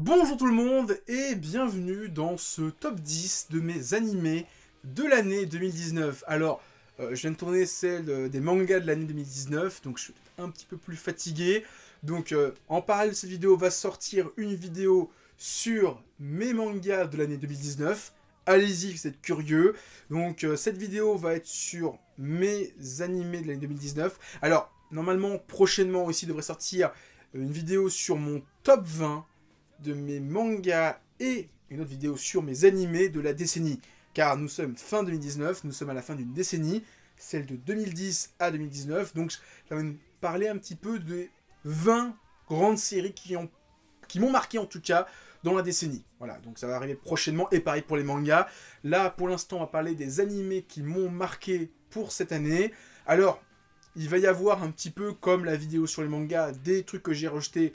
Bonjour tout le monde et bienvenue dans ce top 10 de mes animés de l'année 2019. Alors, je viens de tourner celle des mangas de l'année 2019, donc je suis un petit peu plus fatigué. Donc, en parallèle de cette vidéo, va sortir une vidéo sur mes mangas de l'année 2019. Allez-y, vous êtes curieux. Donc, cette vidéo va être sur mes animés de l'année 2019. Alors, normalement, prochainement aussi devrait sortir une vidéo sur mon top 20 de mes mangas et une autre vidéo sur mes animés de la décennie. Car nous sommes fin 2019, nous sommes à la fin d'une décennie, celle de 2010 à 2019. Donc je vais parler un petit peu des 20 grandes séries qui m'ont marqué en tout cas dans la décennie. Voilà, donc ça va arriver prochainement et pareil pour les mangas. Là, pour l'instant, on va parler des animés qui m'ont marqué pour cette année. Alors, il va y avoir un petit peu comme la vidéo sur les mangas, des trucs que j'ai rejetés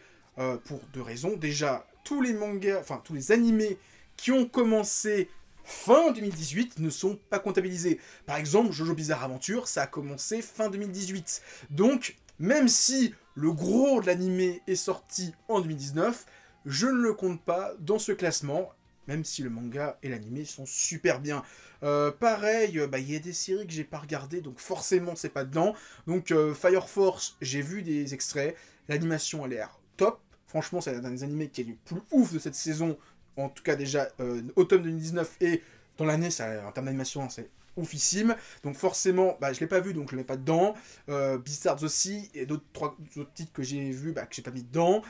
pour deux raisons. Déjà, tous les mangas, enfin tous les animés qui ont commencé fin 2018 ne sont pas comptabilisés. Par exemple, Jojo Bizarre Adventure, ça a commencé fin 2018. Donc, même si le gros de l'animé est sorti en 2019, je ne le compte pas dans ce classement, même si le manga et l'animé sont super bien. Pareil, il y a des séries que j'ai pas regardées, donc forcément c'est pas dedans. Donc Fire Force, j'ai vu des extraits, l'animation a l'air top. Franchement, c'est un des animés qui est le plus ouf de cette saison, en tout cas déjà automne 2019 et dans l'année, en termes d'animation, c'est oufissime. Donc forcément, je l'ai pas vu, donc je le mets pas dedans. Beastars aussi, et d'autres titres que j'ai vus, que j'ai pas mis dedans.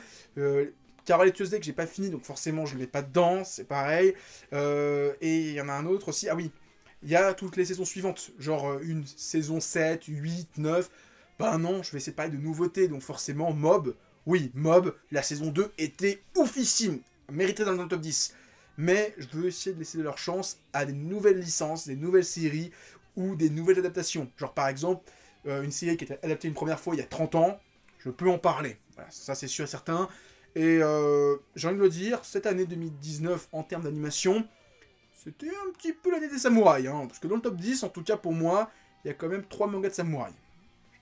Carol et Tuesday que j'ai pas fini, donc forcément je le mets pas dedans, c'est pareil. Et il y en a un autre aussi, ah oui, il y a toutes les saisons suivantes, genre une saison 7, 8, 9. Bah non, je vais essayer de parler de nouveautés, donc forcément Mob. Oui, Mob, la saison 2 était oufissime, mérité dans le top 10. Mais je veux essayer de laisser leur chance à des nouvelles licences, des nouvelles séries ou des nouvelles adaptations. Genre par exemple, une série qui était adaptée une première fois il y a 30 ans, je peux en parler. Voilà, ça c'est sûr et certain. Et j'ai envie de le dire, cette année 2019 en termes d'animation, c'était un petit peu l'année des samouraïs. Hein, parce que dans le top 10, en tout cas pour moi, il y a quand même 3 mangas de samouraïs.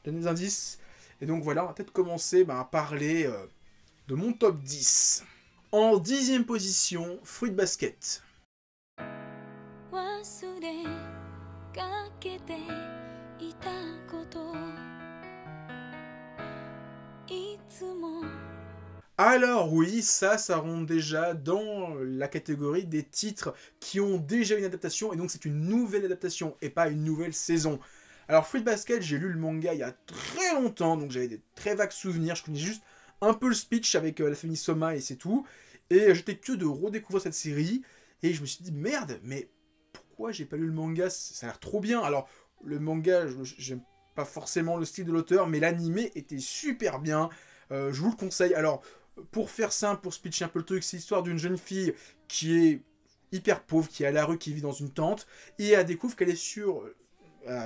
Je donne des indices. Et donc voilà, on va peut-être commencer à parler de mon top 10. En 10e position, Fruit Basket. Alors oui, ça rentre déjà dans la catégorie des titres qui ont déjà une adaptation, et donc c'est une nouvelle adaptation, et pas une nouvelle saison. Alors Fruit Basket, j'ai lu le manga il y a très longtemps, donc j'avais des très vagues souvenirs, je connais juste un peu le speech avec la famille Soma et c'est tout, et j'étais que de redécouvrir cette série, et je me suis dit merde, mais pourquoi j'ai pas lu le manga, ça a l'air trop bien. Alors le manga, j'aime pas forcément le style de l'auteur, mais l'animé était super bien, je vous le conseille. Alors pour faire simple, pour speecher un peu le truc, c'est l'histoire d'une jeune fille qui est hyper pauvre, qui est à la rue, qui vit dans une tente, et elle découvre qu'elle est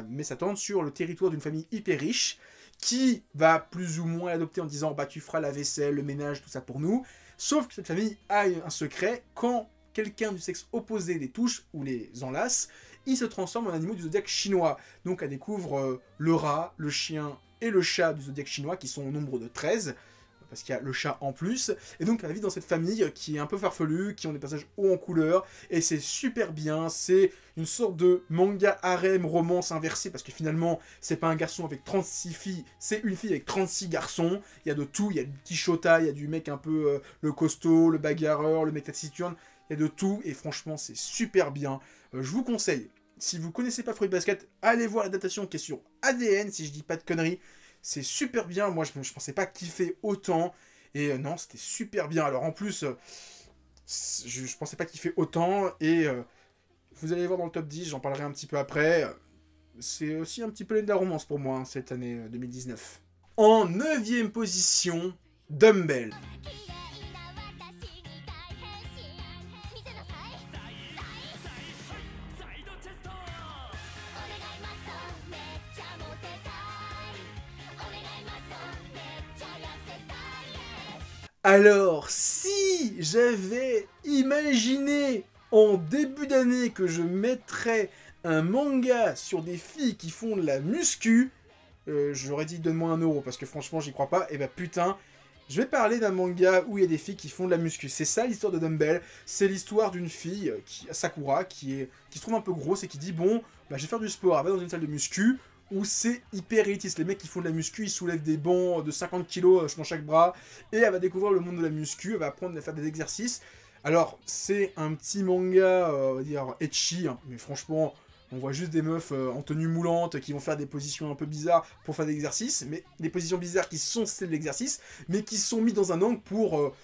met sa tente sur le territoire d'une famille hyper riche, qui va plus ou moins l'adopter en disant tu feras la vaisselle, le ménage, tout ça pour nous. Sauf que cette famille a un secret, quand quelqu'un du sexe opposé les touche ou les enlace, ils se transforment en animaux du zodiaque chinois. Donc elle découvre le rat, le chien et le chat du zodiaque chinois, qui sont au nombre de 13, parce qu'il y a le chat en plus, et donc elle vit dans cette famille qui est un peu farfelue, qui ont des passages hauts en couleur, et c'est super bien, c'est une sorte de manga harem romance inversée, parce que finalement, c'est pas un garçon avec 36 filles, c'est une fille avec 36 garçons, il y a de tout, il y a du petit shota, il y a du mec un peu le costaud, le bagarreur, le mec taciturne, il y a de tout, et franchement, c'est super bien. Je vous conseille, si vous connaissez pas Fruit Basket, allez voir l'adaptation qui est sur ADN, si je dis pas de conneries. C'est super bien, moi je pensais pas kiffer autant, et non, c'était super bien. Alors en plus, je pensais pas kiffer autant, et vous allez voir dans le top 10, j'en parlerai un petit peu après. C'est aussi un petit peu l'année de la romance pour moi, hein, cette année 2019. En 9e position, Dumbbell. Alors, si j'avais imaginé en début d'année que je mettrais un manga sur des filles qui font de la muscu, j'aurais dit donne-moi 1 euro, parce que franchement j'y crois pas, et putain, Je vais parler d'un manga où il y a des filles qui font de la muscu. C'est ça l'histoire de Dumbbell. C'est l'histoire d'une fille, Sakura, qui se trouve un peu grosse et qui dit bon, bah, je vais faire du sport. Elle va dans une salle de muscu où c'est hyper élitiste. Les mecs qui font de la muscu, ils soulèvent des bancs de 50 kilos dans chaque bras. Et elle va découvrir le monde de la muscu. Elle va apprendre à faire des exercices. Alors, c'est un petit manga, on va dire, ecchi, hein, mais franchement, on voit juste des meufs en tenue moulante qui vont faire des positions un peu bizarres pour faire des exercices, mais des positions bizarres qui sont celles de l'exercice, mais qui sont mis dans un angle pour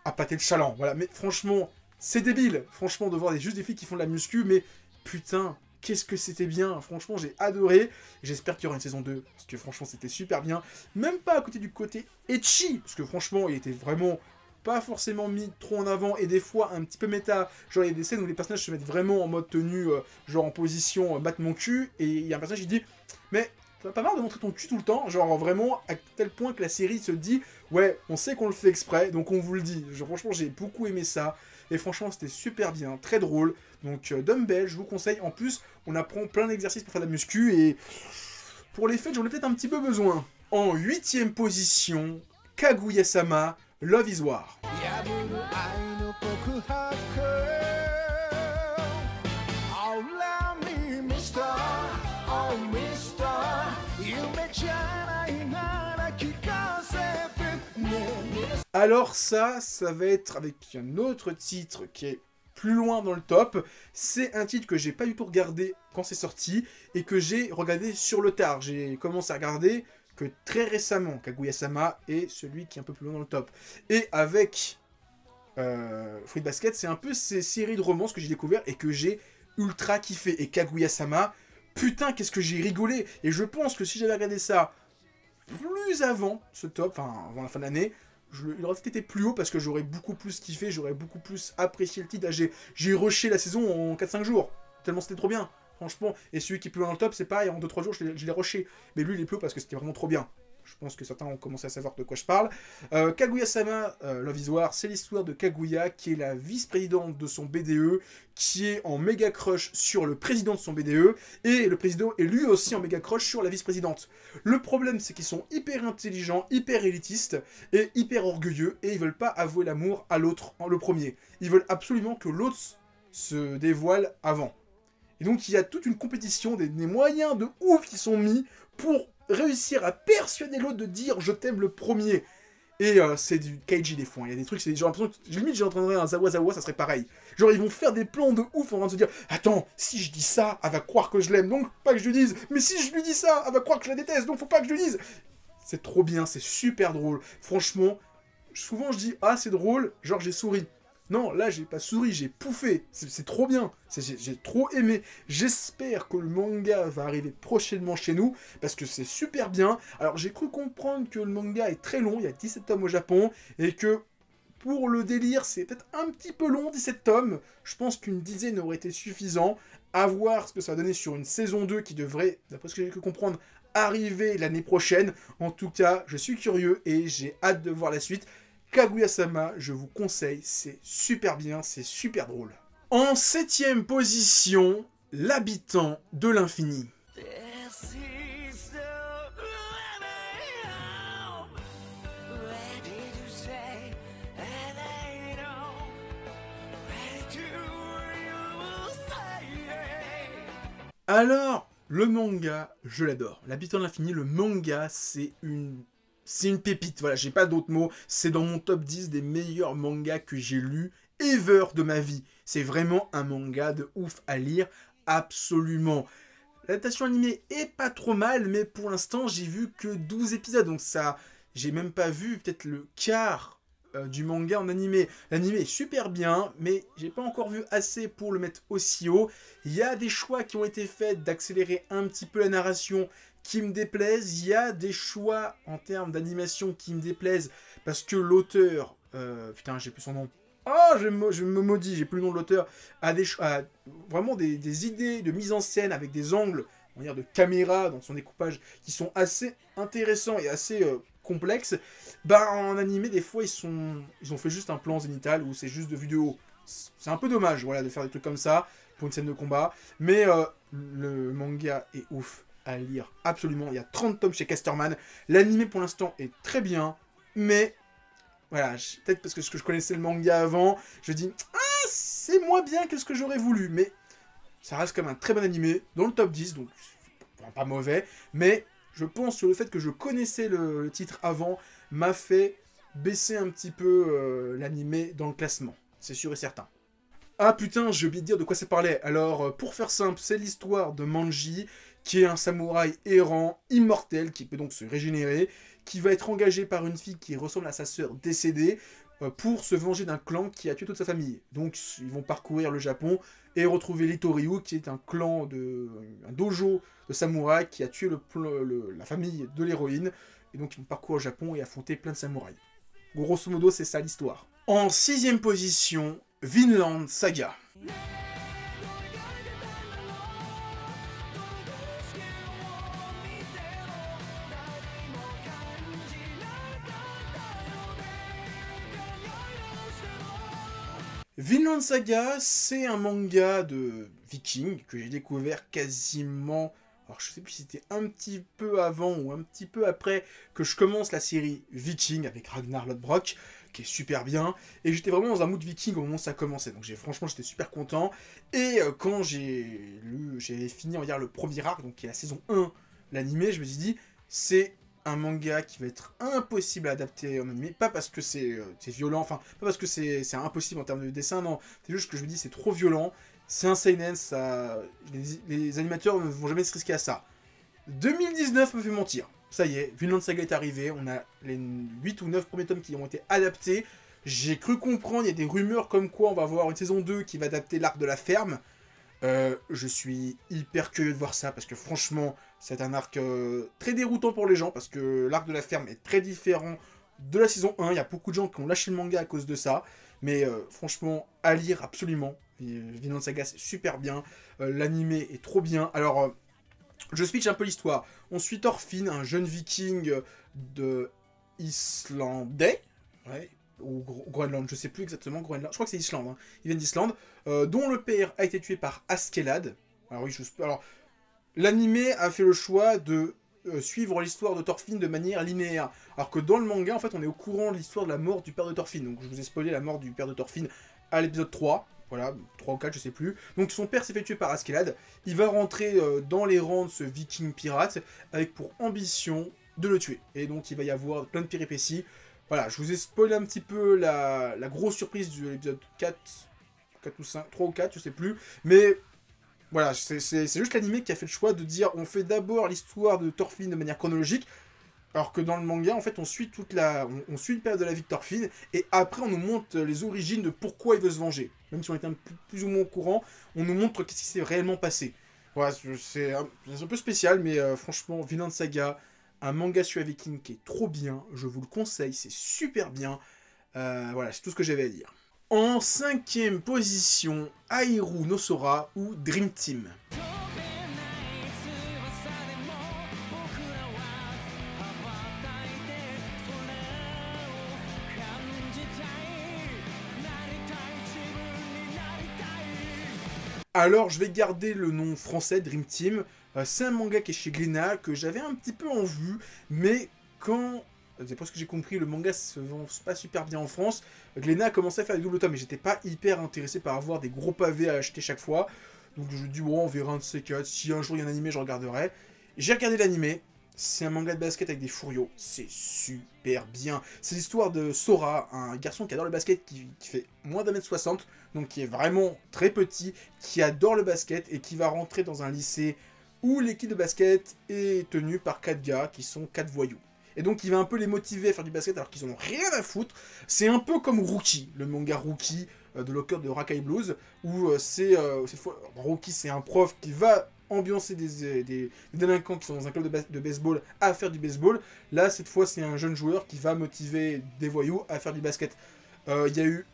appâter le chaland. Voilà, mais franchement, c'est débile, franchement, de voir juste des filles qui font de la muscu, mais putain, qu'est-ce que c'était bien. Franchement, j'ai adoré. J'espère qu'il y aura une saison 2, parce que franchement, c'était super bien. Même pas à côté du côté ecchi, parce que franchement, il était vraiment pas forcément mis trop en avant, et des fois un petit peu méta. Genre, il y a des scènes où les personnages se mettent vraiment en mode tenue, genre en position battre mon cul, et il y a un personnage qui dit « Mais t'as pas marre de montrer ton cul tout le temps ?» Genre vraiment, à tel point que la série se dit « Ouais, on sait qu'on le fait exprès, donc on vous le dit. » Genre, franchement, j'ai beaucoup aimé ça, et franchement, c'était super bien, très drôle. Donc, Dumbbell, je vous conseille. En plus, on apprend plein d'exercices pour faire de la muscu, et pour les fêtes, j'en ai peut-être un petit peu besoin. En 8ème position, Kaguya-sama, Love is War. Alors ça va être avec un autre titre qui est plus loin dans le top. C'est un titre que j'ai pas du tout regardé quand c'est sorti et que j'ai regardé sur le tard. J'ai commencé à regarder que très récemment, Kaguya-sama est celui qui est un peu plus loin dans le top. Et avec Fruit Basket, c'est un peu ces séries de romances que j'ai découvert et que j'ai ultra kiffé. Et Kaguya-sama, putain, qu'est-ce que j'ai rigolé. Et je pense que si j'avais regardé ça plus avant ce top, enfin avant la fin de l'année, il aurait peut-être été plus haut parce que j'aurais beaucoup plus kiffé, j'aurais beaucoup plus apprécié le titre. J'ai rushé la saison en 4-5 jours, tellement c'était trop bien. Franchement, et celui qui est plus loin dans le top, c'est pareil, en 2-3 jours, je l'ai rushé. Mais lui, il est plus haut parce que c'était vraiment trop bien. Je pense que certains ont commencé à savoir de quoi je parle. Kaguya-sama, Love is War, c'est l'histoire de Kaguya, qui est la vice-présidente de son BDE, qui est en méga crush sur le président de son BDE, et le président est lui aussi en méga crush sur la vice-présidente. Le problème, c'est qu'ils sont hyper intelligents, hyper élitistes, et hyper orgueilleux, et ils veulent pas avouer l'amour à l'autre, le premier. Ils veulent absolument que l'autre se dévoile avant. Et donc, il y a toute une compétition, des moyens de ouf qui sont mis pour réussir à persuader l'autre de dire « je t'aime » le premier. Et c'est du Kaiji des fois. Il y a des trucs, j'ai l'impression que limite j'entendrais un Zawa Zawa, ça serait pareil. Genre, ils vont faire des plans de ouf en train de se dire « Attends, si je dis ça, elle va croire que je l'aime, donc pas que je lui dise. Mais si je lui dis ça, elle va croire que je la déteste, donc faut pas que je lui dise. » C'est trop bien, c'est super drôle. Franchement, souvent je dis « Ah, c'est drôle », genre j'ai souri. Non, là, j'ai pas souri, j'ai pouffé. C'est trop bien. J'ai trop aimé. J'espère que le manga va arriver prochainement chez nous, parce que c'est super bien. Alors, j'ai cru comprendre que le manga est très long, il y a 17 tomes au Japon, et que pour le délire, c'est peut-être un petit peu long, 17 tomes. Je pense qu'une dizaine aurait été suffisant. À voir ce que ça va donner sur une saison 2 qui devrait, d'après ce que j'ai cru comprendre, arriver l'année prochaine. En tout cas, je suis curieux et j'ai hâte de voir la suite. Kaguya-sama, je vous conseille, c'est super bien, c'est super drôle. En 7ème position, l'habitant de l'infini. Alors, le manga, je l'adore. L'habitant de l'infini, le manga, c'est une pépite, voilà, j'ai pas d'autres mots. C'est dans mon top 10 des meilleurs mangas que j'ai lus ever de ma vie. C'est vraiment un manga de ouf à lire, absolument. L'adaptation animée est pas trop mal, mais pour l'instant, j'ai vu que 12 épisodes, donc ça, j'ai même pas vu peut-être le quart du manga en animé. L'animé est super bien, mais j'ai pas encore vu assez pour le mettre aussi haut. Il y a des choix qui ont été faits d'accélérer un petit peu la narration qui me déplaisent. Il y a des choix en termes d'animation qui me déplaisent parce que l'auteur, putain, j'ai plus son nom. Oh, je me maudis, j'ai plus le nom de l'auteur. A vraiment des idées de mise en scène avec des angles, on va dire, de caméra dans son découpage qui sont assez intéressants et assez complexes. Bah, en animé, des fois, ils ont fait juste un plan zénital où c'est juste de vue de haut. C'est un peu dommage, voilà, de faire des trucs comme ça pour une scène de combat. Mais le manga est ouf à lire, absolument. Il y a 30 tomes chez Casterman. L'animé, pour l'instant, est très bien. mais voilà, peut-être parce que je connaissais le manga avant, je dis ah c'est moins bien que ce que j'aurais voulu, mais ça reste comme un très bon animé dans le top 10, donc pas mauvais, mais je pense que le fait que je connaissais le titre avant m'a fait baisser un petit peu l'animé dans le classement, c'est sûr et certain. Ah putain, j'ai oublié de dire de quoi ça parlait. Alors, pour faire simple, c'est l'histoire de Manji, qui est un samouraï errant, immortel, qui peut donc se régénérer, qui va être engagé par une fille qui ressemble à sa sœur décédée, pour se venger d'un clan qui a tué toute sa famille. Donc, ils vont parcourir le Japon et retrouver l'Itoryu, qui est un clan un dojo de samouraïs qui a tué la famille de l'héroïne. Et donc, ils vont parcourir le Japon et affronter plein de samouraïs. Grosso modo, c'est ça l'histoire. En 6ème position, Vinland Saga. Vinland Saga, c'est un manga de viking que j'ai découvert quasiment... Alors je sais plus si c'était un petit peu avant ou un petit peu après que je commence la série Viking avec Ragnar Lodbrok, qui est super bien. Et j'étais vraiment dans un mood viking au moment où ça commençait. Donc franchement j'étais super content. Et quand j'ai fini on va dire le premier arc, donc qui est la saison 1, l'animé, je me suis dit c'est un manga qui va être impossible à adapter en animé, pas parce que c'est violent, enfin, pas parce que c'est impossible en termes de dessin, non, c'est juste que je me dis c'est trop violent, c'est un seinen, les animateurs ne vont jamais se risquer à ça. 2019 me fait mentir, ça y est, Vinland Saga est arrivé, on a les 8 ou 9 premiers tomes qui ont été adaptés, j'ai cru comprendre, il y a des rumeurs comme quoi on va avoir une saison 2 qui va adapter l'arc de la ferme. Je suis hyper curieux de voir ça, parce que franchement, c'est un arc très déroutant pour les gens, parce que l'arc de la ferme est très différent de la saison 1, il y a beaucoup de gens qui ont lâché le manga à cause de ça, mais franchement, à lire absolument. Vinland Saga, c'est super bien, l'animé est trop bien. Alors, je switch un peu l'histoire. On suit Thorfinn, un jeune viking de islandais, ouais, ou Groenland, je sais plus exactement, Groenland, je crois que c'est Islande, hein. Il vient d'Islande, dont le père a été tué par Askeladd. Alors oui, alors l'animé a fait le choix de suivre l'histoire de Thorfinn de manière linéaire, alors que dans le manga, en fait, on est au courant de l'histoire de la mort du père de Thorfinn, donc je vous ai spoilé la mort du père de Thorfinn à l'épisode 3, voilà, 3 ou 4, je sais plus. Donc son père s'est fait tuer par Askeladd, il va rentrer dans les rangs de ce viking pirate, avec pour ambition de le tuer, et donc il va y avoir plein de péripéties. Voilà, je vous ai spoilé un petit peu la grosse surprise de l'épisode 4 ou 5, 3 ou 4, je sais plus. Mais voilà, c'est juste l'anime qui a fait le choix de dire on fait d'abord l'histoire de Thorfinn de manière chronologique, alors que dans le manga, en fait, on suit on suit le période de la vie de Thorfinn, et après on nous montre les origines de pourquoi il veut se venger. Même si on est plus ou moins au courant, on nous montre qu'est-ce qui s'est réellement passé. Voilà, c'est un peu spécial, mais franchement, Vinland Saga, un manga sur les Vikings qui est trop bien, je vous le conseille, c'est super bien. Voilà, c'est tout ce que j'avais à dire. En 5ème position, Airu no Sora ou Dream Team. Alors, je vais garder le nom français, Dream Team. C'est un manga qui est chez Glénat, que j'avais un petit peu en vue, mais quand, d'après ce que j'ai compris, le manga se vend pas super bien en France, Glénat a commencé à faire des doubles tomes, et j'étais pas hyper intéressé par avoir des gros pavés à acheter chaque fois. Donc je me dis, bon, on verra un de ces quatre, si un jour il y a un animé, je regarderai. J'ai regardé l'animé, c'est un manga de basket avec des furios, c'est super bien. C'est l'histoire de Sora, un garçon qui adore le basket, qui fait moins d'1m60, donc qui est vraiment très petit, qui adore le basket et qui va rentrer dans un lycée où l'équipe de basket est tenue par 4 gars qui sont 4 voyous. Et donc il va un peu les motiver à faire du basket alors qu'ils en ont rien à foutre. C'est un peu comme Rookie, le manga Rookie de l'auteur de Rakai Blues, où cette fois, Rookie c'est un prof qui va ambiancer des délinquants qui sont dans un club de baseball à faire du baseball. Là, cette fois, c'est un jeune joueur qui va motiver des voyous à faire du basket. Il y a eu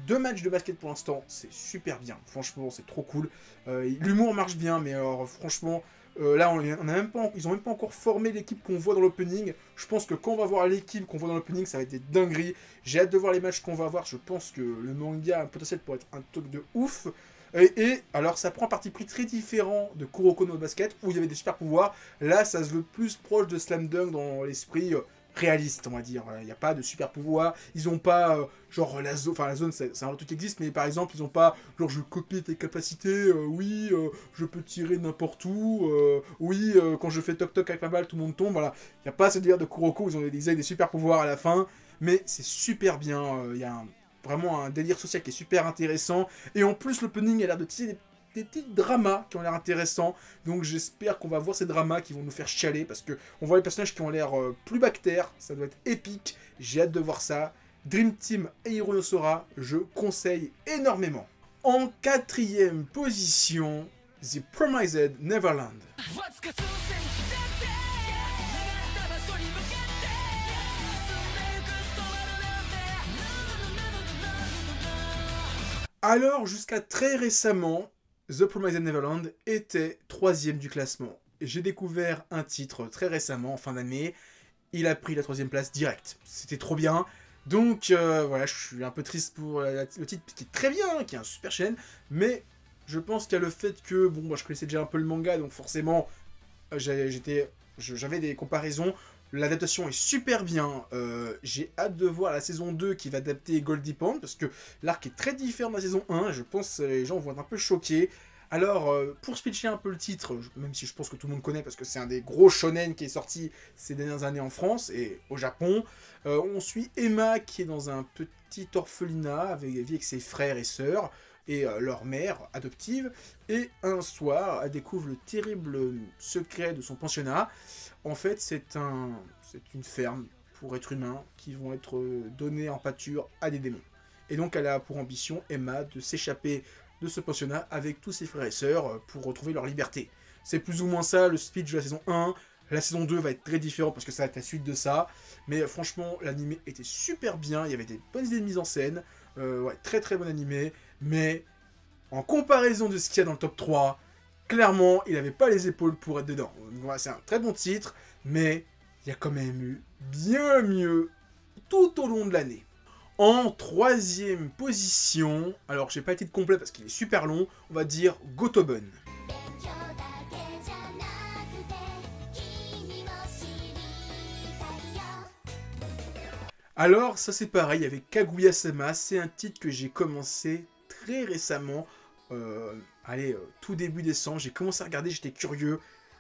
2 matchs de basket pour l'instant, c'est super bien. Franchement, c'est trop cool. L'humour marche bien, mais alors, franchement, là, ils ont même pas encore formé l'équipe qu'on voit dans l'opening. Je pense que quand on va voir l'équipe qu'on voit dans l'opening, ça va être des dingueries. J'ai hâte de voir les matchs qu'on va voir. Je pense que le manga a un potentiel pour être un truc de ouf. Et alors, ça prend un parti pris très différent de Kuroko no Basket, où il y avait des super pouvoirs. Là, ça se veut plus proche de Slam Dunk dans l'esprit. réaliste, on va dire. Il n'y a pas de super pouvoir. Ils ont pas, genre, la zone. Enfin, la zone, c'est un truc qui existe, mais par exemple, ils ont pas, genre, je copie tes capacités, oui, je peux tirer n'importe où, oui, quand je fais toc-toc avec ma balle, tout le monde tombe, voilà. Il n'y a pas ce délire de Kuroko, ils ont des super pouvoirs à la fin, mais c'est super bien. Il y a vraiment un délire social qui est super intéressant. Et en plus, l'opening a l'air de tisser des petits dramas qui ont l'air intéressants. Donc j'espère qu'on va voir ces dramas qui vont nous faire chialer. Parce que on voit les personnages qui ont l'air plus bactères. Ça doit être épique. J'ai hâte de voir ça. Dream Team et Hironosora, je conseille énormément. En quatrième position, The Promised Neverland. Alors, jusqu'à très récemment, The Promised Neverland était 3ème du classement. J'ai découvert un titre très récemment, en fin d'année. Il a pris la 3ème place direct. C'était trop bien. Donc, voilà, je suis un peu triste pour le titre qui est très bien, qui est un super chaîne. Mais je pense qu'il y a le fait que, bon, moi je connaissais déjà un peu le manga, donc forcément, j'avais des comparaisons. L'adaptation est super bien. J'ai hâte de voir la saison 2 qui va adapter Goldie Pond, parce que l'arc est très différent de la saison 1. Je pense que les gens vont être un peu choqués. Alors, pour switcher un peu le titre, même si je pense que tout le monde connaît, parce que c'est un des gros shonen qui est sorti ces dernières années en France et au Japon, on suit Emma qui est dans un petit orphelinat, vit avec ses frères et sœurs, et leur mère adoptive, et un soir, elle découvre le terrible secret de son pensionnat. En fait, c'est une ferme pour êtres humains qui vont être donnés en pâture à des démons. Et donc, elle a pour ambition, Emma, de s'échapper de ce pensionnat avec tous ses frères et sœurs pour retrouver leur liberté. C'est plus ou moins ça le speech de la saison 1. La saison 2 va être très différente parce que ça va être la suite de ça. Mais franchement, l'animé était super bien. Il y avait des bonnes idées de mise en scène. Ouais, très très bon animé. Mais en comparaison de ce qu'il y a dans le top 3, clairement, il n'avait pas les épaules pour être dedans. Voilà, c'est un très bon titre. Mais il y a quand même eu bien mieux tout au long de l'année. En 3ème position, alors j'ai pas le titre complet parce qu'il est super long, on va dire Gotoben. Alors ça c'est pareil avec Kaguya-sama, c'est un titre que j'ai commencé très récemment, tout début décembre, j'ai commencé à regarder, j'étais curieux.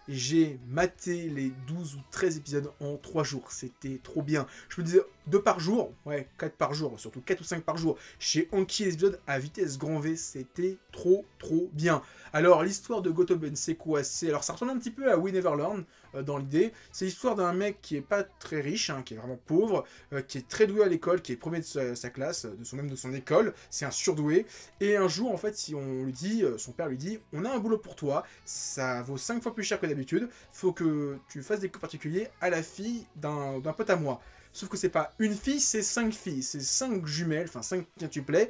J'ai maté les 12 ou 13 épisodes en 3 jours. C'était trop bien. Je me disais 2 par jour. Ouais, 4 par jour. Surtout 4 ou 5 par jour. J'ai enquillé les épisodes à vitesse grand V. C'était trop bien. Alors, l'histoire de Gotoben, c'est quoi? Alors, ça ressemble un petit peu à We Never Learn dans l'idée. C'est l'histoire d'un mec qui est pas très riche, hein, qui est vraiment pauvre, qui est très doué à l'école, qui est premier de sa classe, même de son école. C'est un surdoué. Et un jour, en fait, si on lui dit, son père lui dit, on a un boulot pour toi. Ça vaut 5 fois plus cher que d'habitude. Faut que tu fasses des cours particuliers à la fille d'un pote à moi. Sauf que c'est pas une fille, c'est 5 filles. C'est 5 jumelles, enfin 5 quintuplets,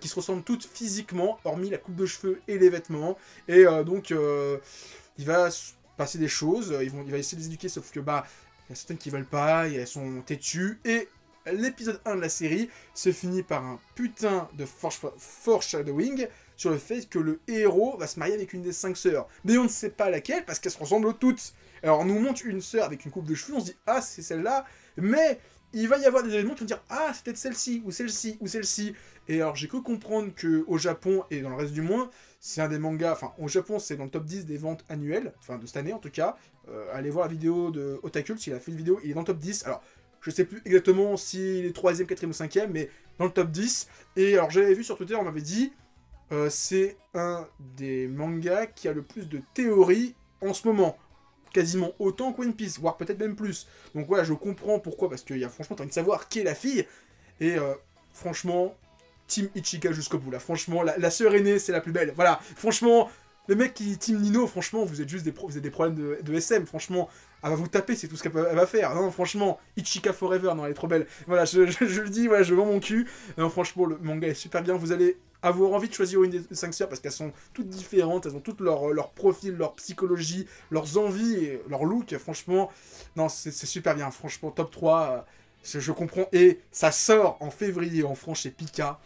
qui se ressemblent toutes physiquement, hormis la coupe de cheveux et les vêtements. Et donc, il va se passer des choses. Il va essayer de les éduquer, sauf que, bah, il y a certaines qui veulent pas, et elles sont têtues. Et l'épisode 1 de la série se finit par un putain de foreshadowing sur le fait que le héros va se marier avec une des 5 sœurs. Mais on ne sait pas laquelle, parce qu'elles se ressemblent toutes. Alors on nous montre une sœur avec une coupe de cheveux, on se dit « Ah, c'est celle-là », mais il va y avoir des éléments qui vont dire « Ah, c'est peut-être celle-ci, ou celle-ci, ou celle-ci ». Et alors j'ai cru comprendre qu'au Japon, et dans le reste du monde, c'est un des mangas, enfin au Japon c'est dans le top 10 des ventes annuelles, enfin de cette année en tout cas. Allez voir la vidéo de Otakult, il a fait une vidéo, il est dans le top 10, alors je sais plus exactement s'il est 3ème, 4ème ou 5ème, mais dans le top 10. Et alors j'avais vu sur Twitter, on m'avait dit c'est un des mangas qui a le plus de théories en ce moment. Quasiment autant que One Piece, voire peut-être même plus. Donc voilà, je comprends pourquoi, parce qu'il y a franchement, t'as envie de savoir qui est la fille. Et franchement, Team Ichika jusqu'au bout. Là, franchement, la sœur aînée, c'est la plus belle. Voilà, franchement, le mec qui Team Nino, franchement, vous êtes juste vous avez des problèmes de SM. Franchement, elle va vous taper, c'est tout ce qu'elle va faire. Non, franchement, Ichika Forever, non, elle est trop belle. Voilà, je le dis, voilà, je vends mon cul. Non, franchement, le manga est super bien. Vous allez avoir envie de choisir une des 5 sœurs parce qu'elles sont toutes différentes, elles ont toutes leur profil, leur psychologie, leurs envies, et leur look, franchement, non, c'est super bien, franchement, top 3, je comprends, et ça sort en février en France chez Pika,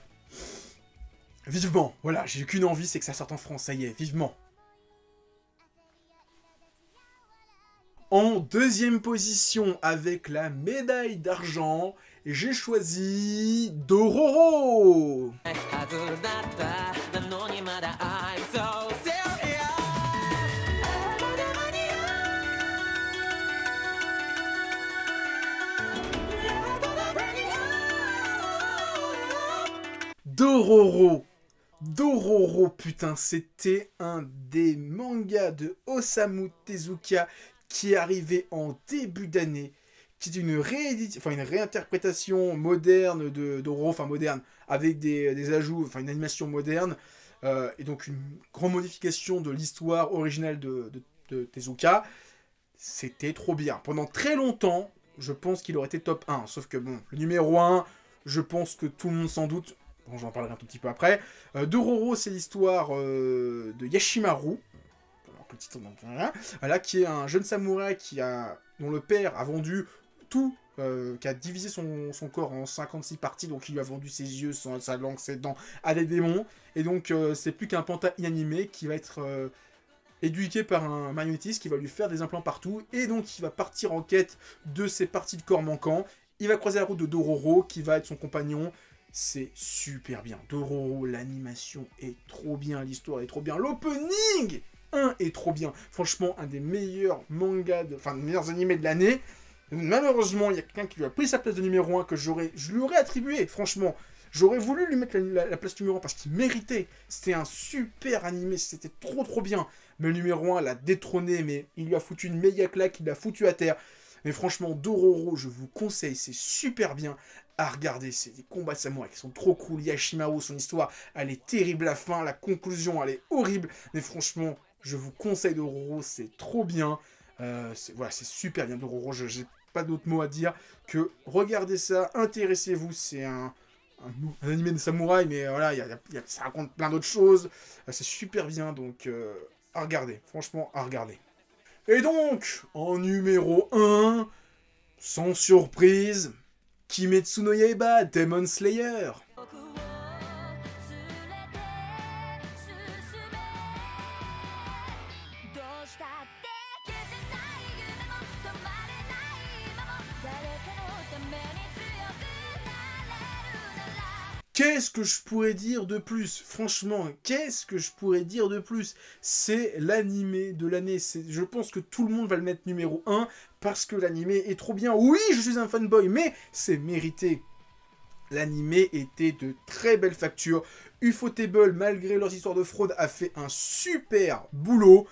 vivement, voilà, j'ai qu'une envie, c'est que ça sorte en France, ça y est, vivement. En deuxième position, avec la médaille d'argent, j'ai choisi Dororo. Dororo. Dororo, putain, c'était un des mangas de Osamu Tezuka qui est arrivé en début d'année, qui est une réinterprétation moderne de Dororo, enfin moderne, avec des ajouts, enfin une animation moderne, et donc une grande modification de l'histoire originale de Tezuka. C'était trop bien. Pendant très longtemps, je pense qu'il aurait été top 1, sauf que bon, le numéro 1, je pense que tout le monde s'en doute. Bon, j'en parlerai un tout petit peu après. Dororo, c'est l'histoire de Yashimaru, alors que le titre, voilà, qui est un jeune samouraï dont le père a vendu tout, qui a divisé son corps en 56 parties, donc il lui a vendu ses yeux, sa langue, ses dents à des démons, et donc c'est plus qu'un panda inanimé qui va être éduqué par un marionnettiste qui va lui faire des implants partout, et donc il va partir en quête de ses parties de corps manquants. Il va croiser la route de Dororo, qui va être son compagnon. C'est super bien. Dororo, l'animation est trop bien, l'histoire est trop bien. L'opening 1 est trop bien. Franchement, un des meilleurs mangas, des meilleurs animés de l'année. Malheureusement, il y a quelqu'un qui lui a pris sa place de numéro 1 que je lui aurais attribué, franchement. J'aurais voulu lui mettre la place numéro 1 parce qu'il méritait. C'était un super animé, c'était trop bien. Mais le numéro 1 l'a détrôné, mais il lui a foutu une méga claque, il l'a foutu à terre. Mais franchement, Dororo, je vous conseille, c'est super bien à regarder. C'est des combats de samouraï qui sont trop cool. Yashimaru, son histoire, elle est terrible à la fin. La conclusion, elle est horrible. Mais franchement, je vous conseille Dororo, c'est trop bien. C'est super bien Dororo, j'ai pas d'autres mots à dire que regardez ça, intéressez-vous. C'est un animé de samouraï, mais voilà, ça raconte plein d'autres choses. C'est super bien, donc à regarder. Franchement, à regarder. Et donc, en numéro 1, sans surprise, Kimetsu no Yaiba, Demon Slayer. Qu'est-ce que je pourrais dire de plus? Franchement, qu'est-ce que je pourrais dire de plus? C'est l'animé de l'année. Je pense que tout le monde va le mettre numéro 1 parce que l'animé est trop bien. Oui, je suis un fanboy, mais c'est mérité. L'animé était de très belle facture. Ufotable, malgré leurs histoires de fraude, a fait un super boulot.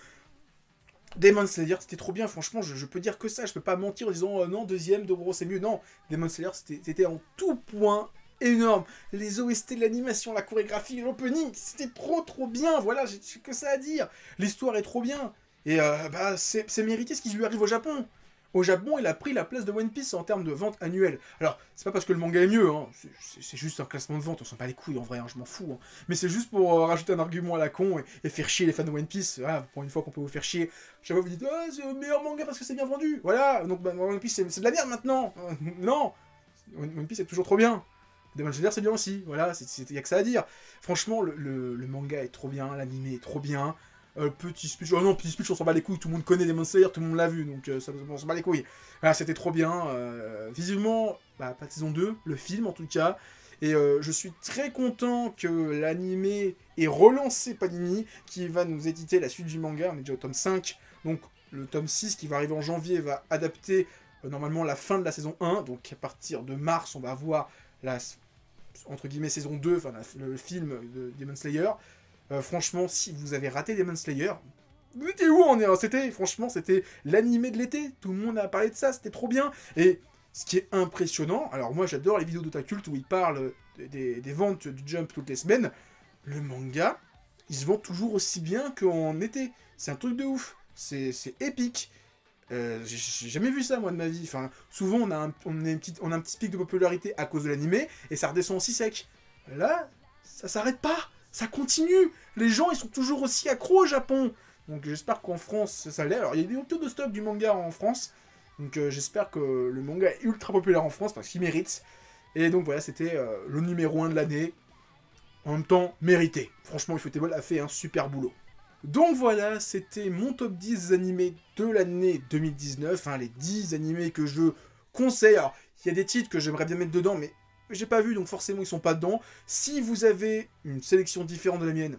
Demon Slayer, c'était trop bien, franchement, je peux dire que ça. Je peux pas mentir en disant non, deuxième, Dororo, c'est mieux. Non, Demon Slayer, c'était en tout point énorme. Les OST, l'animation, la chorégraphie, l'opening, c'était trop bien. Voilà, j'ai que ça à dire. L'histoire est trop bien. Et c'est mérité ce qui lui arrive au Japon. Au Japon, il a pris la place de One Piece en termes de vente annuelle. Alors, c'est pas parce que le manga est mieux, hein. C'est juste un classement de vente, on s'en bat les couilles en vrai, hein, je m'en fous. Hein. Mais c'est juste pour rajouter un argument à la con et faire chier les fans de One Piece. Voilà, pour une fois qu'on peut vous faire chier. Chaque fois vous dites, ah, c'est le meilleur manga parce que c'est bien vendu. Voilà, donc One Piece c'est de la merde maintenant. Non, One Piece c'est toujours trop bien. Demon Slayer c'est bien aussi, voilà, y a que ça à dire. Franchement, le manga est trop bien, l'anime est trop bien. Petit speech, oh non, petit speech, on s'en bat les couilles, tout le monde connaît Demon Slayer, tout le monde l'a vu, donc on s'en bat les couilles. Voilà, c'était trop bien. Visiblement, pas de saison 2, le film en tout cas. Et je suis très content que l'animé ait relancé Panini, qui va nous éditer la suite du manga, on est déjà au tome 5, donc le tome 6 qui va arriver en janvier va adapter normalement la fin de la saison 1, donc à partir de mars, on va avoir la, entre guillemets, saison 2, enfin le film de Demon Slayer. Franchement, si vous avez raté Demon Slayer, vous étiez où franchement, c'était l'animé de l'été. Tout le monde a parlé de ça, c'était trop bien. Et ce qui est impressionnant, alors moi j'adore les vidéos d'Otakult où ils parlent des ventes du Jump toutes les semaines. Le manga, il se vend toujours aussi bien qu'en été. C'est un truc de ouf. C'est épique. J'ai jamais vu ça moi de ma vie. Enfin, souvent on a un petit pic de popularité à cause de l'animé et ça redescend aussi sec. Là, ça s'arrête pas. Ça continue. Les gens, ils sont toujours aussi accros au Japon. Donc j'espère qu'en France, ça l'est. Alors il y a des ruptures de stock du manga en France. Donc j'espère que le manga est ultra populaire en France parce qu'il mérite. Et donc voilà, c'était le numéro 1 de l'année. En même temps, mérité. Franchement, Ufotable a fait un super boulot. Donc voilà, c'était mon top 10 animés de l'année 2019, hein, les 10 animés que je conseille. Alors, il y a des titres que j'aimerais bien mettre dedans, mais j'ai pas vu, donc forcément ils sont pas dedans. Si vous avez une sélection différente de la mienne,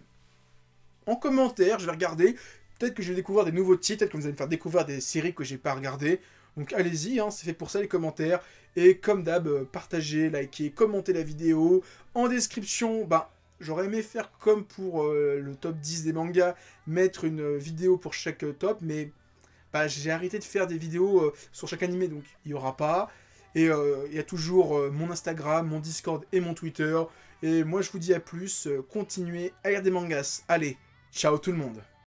en commentaire, je vais regarder. Peut-être que je vais découvrir des nouveaux titres, peut-être que vous allez me faire découvrir des séries que j'ai pas regardées. Donc allez-y, hein, c'est fait pour ça les commentaires. Et comme d'hab, partagez, likez, commentez la vidéo. En description, j'aurais aimé faire comme pour le top 10 des mangas, mettre une vidéo pour chaque top, mais j'ai arrêté de faire des vidéos sur chaque animé, donc il n'y aura pas. Et il y a toujours mon Instagram, mon Discord et mon Twitter. Et moi je vous dis à plus, continuez à lire des mangas. Allez, ciao tout le monde.